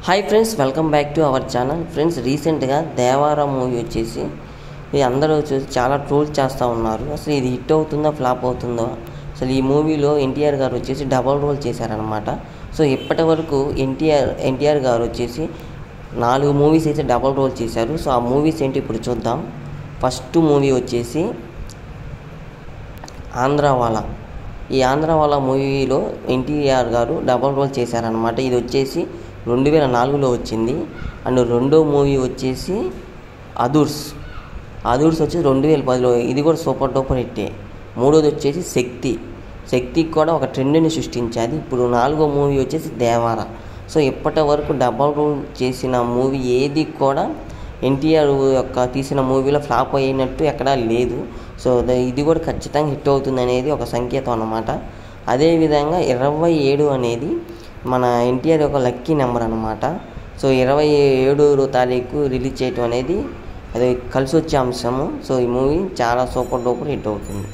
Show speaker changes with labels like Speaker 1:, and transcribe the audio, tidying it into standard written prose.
Speaker 1: Hi friends, welcome back to our channel. Friends, రీసెంట్గా Devara movie వచ్చేసి ఇది అందరూ వచ్చేసి చాలా ట్రోల్ చేస్తూ ఉన్నారు. అసలు ఇది హిట్ అవుతుందా ఫ్లాప్ అవుతుందో. అసలు ఈ మూవీలో ఎన్టీఆర్ గారు వచ్చేసి డబల్ రోల్ చేశారనమాట. సో ఇప్పటి వరకు ఎన్టీఆర్ గారు వచ్చేసి 4 మూవీస్ అయితే డబల్ రోల్ చేశారు. సో ఆ మూవీస్ ఏంటి ఇప్పుడు చూద్దాం. ఫస్ట్ మూవీ వచ్చేసి ఆంధ్రావాలా. ఈ ఆంధ్రావాలా మూవీలో ఎన్టీఆర్ గారు డబల్ రోల్ చేశారనమాట. ఇది వచ్చేసి 2004లో వచ్చింది. అండ్ రెండో మూవీ వచ్చేసి అదుర్స్ వచ్చేసి 2010లో, ఇది కూడా సూపర్ డూపర్ హిట్టే. మూడోది వచ్చేసి శక్తికి కూడా ఒక ట్రెండ్ని సృష్టించాది. ఇప్పుడు 4వ మూవీ వచ్చేసి దేవారా. సో ఇప్పటి వరకు డబల్ రోల్ చేసిన మూవీ ఏది కూడా ఎన్టీఆర్ యొక్క తీసిన మూవీలో ఫ్లాప్ అయినట్టు ఎక్కడా లేదు. సో ఇది కూడా ఖచ్చితంగా హిట్ అవుతుంది అనేది ఒక సంకేతం అన్నమాట. అదేవిధంగా 27 అనేది మన ఎన్టీఆర్ యొక్క లక్కీ నెంబర్ అనమాట. సో 27వ తారీఖు రిలీజ్ చేయటం అనేది అది కలిసి వచ్చే అంశము. సో ఈ మూవీ చాలా సూపర్ డూపర్ హిట్ అవుతుంది.